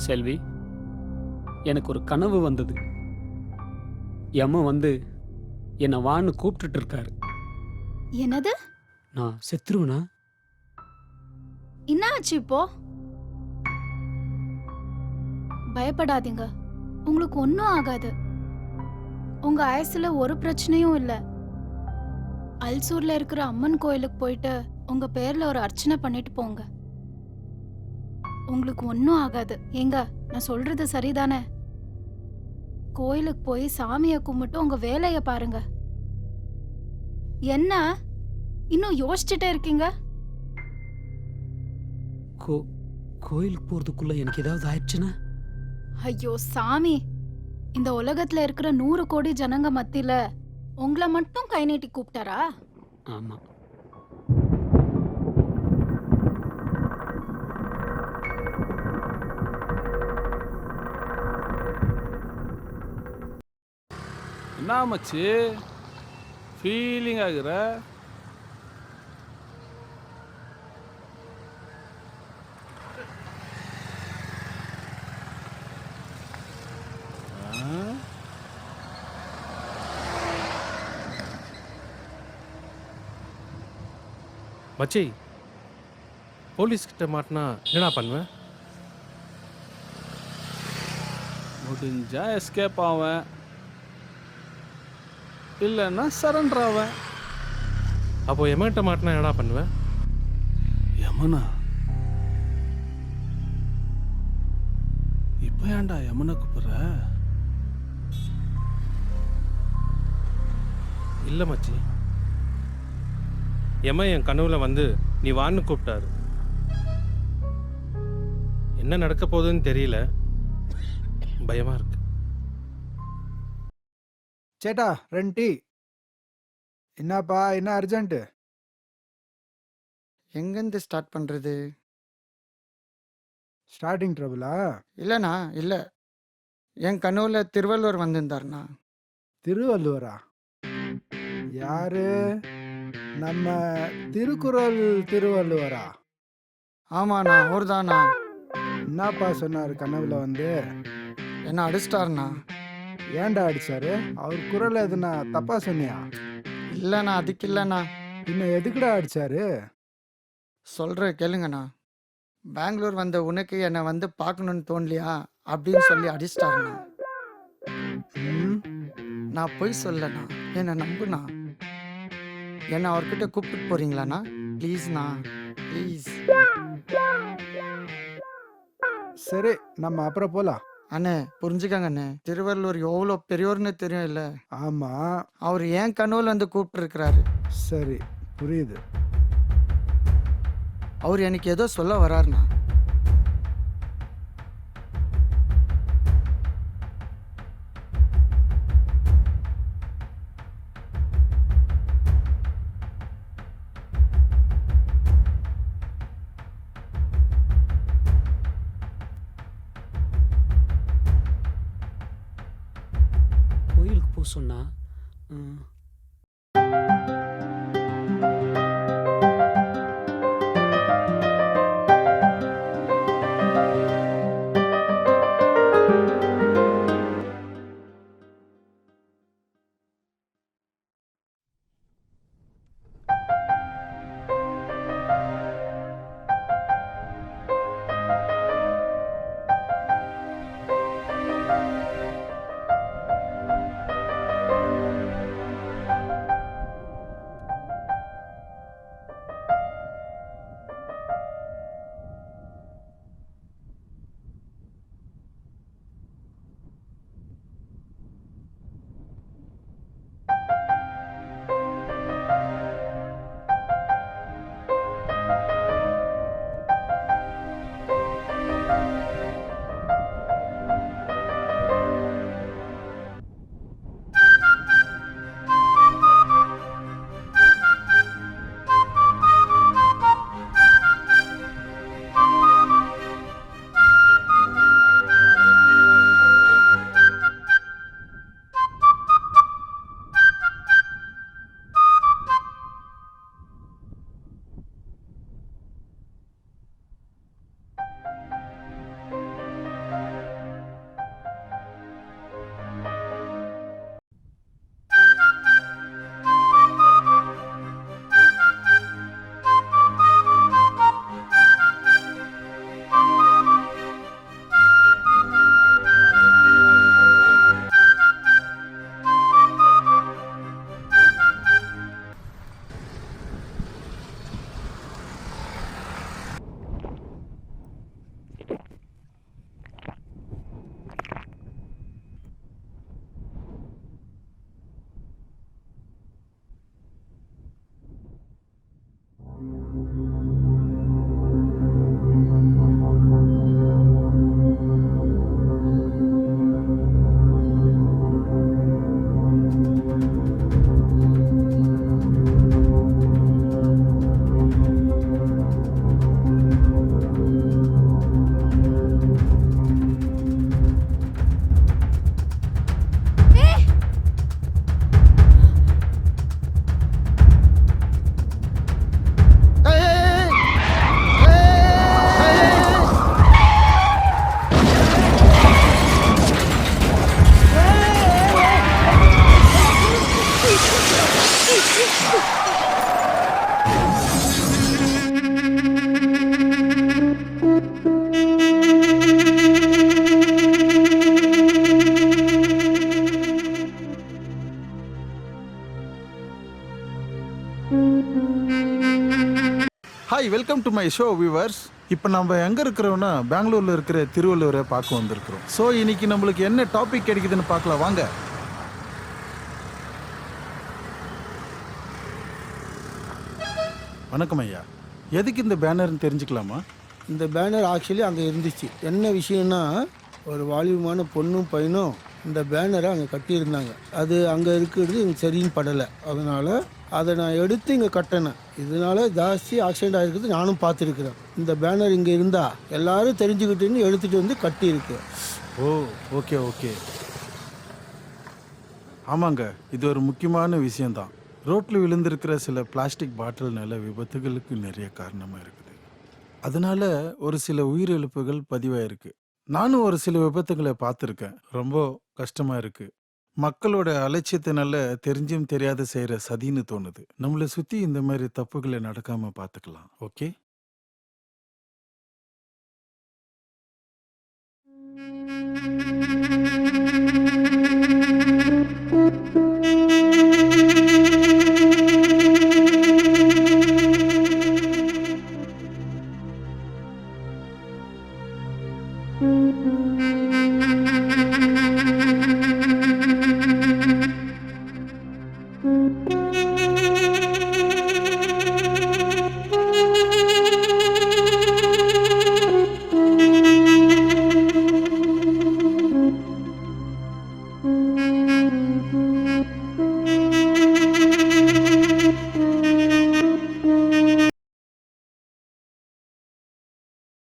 செல்வி, எனக்கு ஒரு கனவு வந்தது. யமன் வந்து என்னை வான்னு கூப்பிட்டுட்டு இருக்காரு. என்னது? நான் செத்துருவேனா? என்ன ஆச்சு இப்போ? பயப்படாதீங்க. உங்களுக்கு ஒன்றும் ஆகாது. உங்க ஆயுசுல ஒரு பிரச்சனையும் இல்ல. அல்சூர்ல இருக்கிற அம்மன் கோயிலுக்கு போயிட்டு உங்க பேர்ல ஒரு அர்ச்சனை பண்ணிட்டு போங்க. உங்களுக்கு ஒன்றும் ஆகாது. ஏங்க, நான் சொல்றது சரிதானே? கோயிலுக்கு போய் சாமியை கும்பிட்டு உங்க வேலைய பாருங்க. என்ன இன்னும் யோசிச்சுட்டே இருக்கீங்க? கோ கோயிலுக்கு போறதுக்குள்ள எனக்கு ஏதாவது ஆயிடுச்சுன்னா? ஐயோ சாமி, இந்த உலகத்துல இருக்கிற 100 கோடி ஜனங்க மத்தியில உங்களை மட்டும் கை நீட்டி கூப்பிட்டாரா? ஆமா. என்ன மச்சி ஃபீலிங் ஆகுற? மச்சி, போலீஸ் கிட்ட மாட்டினா என்னடா பண்ணுவேன்? முடிஞ்சா எஸ்கேப் ஆவேன், இல்லைன்னா சரண்டர் ஆவேன். அப்போ எமன்கிட்ட மாட்டினா என்னடா பண்ணுவேன்? யமுனா? இப்போ ஏன்டா யமுனை கூப்பிடுற? இல்லை மச்சி, என் கனவுல வந்து நீ வான்னு கூப்பிட்டாரு. என்ன நடக்க போகுதுன்னு தெரியல, பயமா இருக்கு. சேட்டா 2 டீ. என்னப்பா, என்ன அர்ஜென்ட்? எங்கேருந்து ஸ்டார்ட் பண்ணுறது? ஸ்டார்டிங் ட்ரபிளா? இல்லைண்ணா, இல்லை. என் கனவுல திருவள்ளுவர் வந்திருந்தாருண்ணா. திருவள்ளுவரா? யாரு? நம்ம திருக்குறள் திருவள்ளுவரா? ஆமாண்ணா, அவர்தாண்ணா. என்னப்பா சொன்னார் கனவுல வந்து? என்ன அடிச்சிட்டாருண்ணா. ஏன்டா அடிச்சாரு? அவர் குரல் எதுனா தப்பா சொன்னியா? இல்லைண்ணா, அதுக்கு இல்லைண்ணா. இன்னும் எதுக்குடா அடிச்சாரு? சொல்கிற கேளுங்கண்ணா. பெங்களூர் வந்த உனக்கு என்னை வந்து பார்க்கணுன்னு தோணலையா அப்படின்னு சொல்லி அடிச்சிட்டாருண்ணா. ம், நான் போய் சொல்லண்ணா, என்னை நம்புண்ணா. என்னை அவர்கிட்ட கூப்பிட்டு போறீங்களாண்ணா? ப்ளீஸ்ண்ணா, ப்ளீஸ். சரி, நம்ம அப்புறம் போலாம். அண்ணே புரிஞ்சுக்கங்க அண்ணே, திருவள்ளுவர் எவ்வளோ பெரியோர்னு தெரியும் இல்லை? ஆமா, அவர் ஏன் கனவுல வந்து கூப்பிட்டுருக்கிறாரு. சரி, புரியுது. அவர் எனக்கு ஏதோ சொல்ல வராருண்ணா. கோயிலுக்கு போக சொன்னா ம், டு மை ஷோ வியூவர்ஸ். இப்போ நம்ம எங்கே இருக்கிறோம்னா பெங்களூரில் இருக்கிற திருவள்ளுவரை பார்க்க வந்திருக்கிறோம். ஸோ இன்னைக்கு நம்மளுக்கு என்ன டாபிக் கிடைக்குதுன்னு பார்க்கலாம் வாங்க. வணக்கம் ஐயா. எதுக்கு இந்த பேனர்னு தெரிஞ்சுக்கலாமா? இந்த பேனர் ஆக்சுவலி அங்கே இருந்துச்சு. என்ன விஷயம்னா, ஒரு வாலிபமான பொண்ணும் பையனும் இந்த பேனரை அங்கே கட்டியிருந்தாங்க. அது அங்கே இருக்கிறது எனக்கு சரின்னு படலை. அதனால் அதை நான் எடுத்து இங்கே கட்டினேன். இதனால ஜாஸ்தி ஆக்சிடென்ட் ஆகிருக்குது நானும் பார்த்துருக்குறேன். இந்த பேனர் இங்கே இருந்தால் எல்லாரும் தெரிஞ்சுக்கிட்டுன்னு எடுத்துகிட்டு வந்து கட்டியிருக்கு. ஓ, ஓகே ஓகே. ஆமாங்க, இது ஒரு முக்கியமான விஷயம்தான். ரோட்டில் விழுந்திருக்கிற சில பிளாஸ்டிக் பாட்டில்னால விபத்துகளுக்கு நிறைய காரணமாக இருக்குது. அதனால ஒரு சில உயிரிழப்புகள் பதிவாயிருக்கு. நானும் ஒரு சில விபத்துகளை பார்த்துருக்கேன். ரொம்ப கஷ்டமா இருக்கு. மக்களோட அலட்சியத்தினால தெரிஞ்சும் தெரியாத செய்யற சதின்னு தோணுது. நம்மளை சுத்தி இந்த மாதிரி தப்புகளை நடக்காம பார்த்துக்கலாம். ஓகே.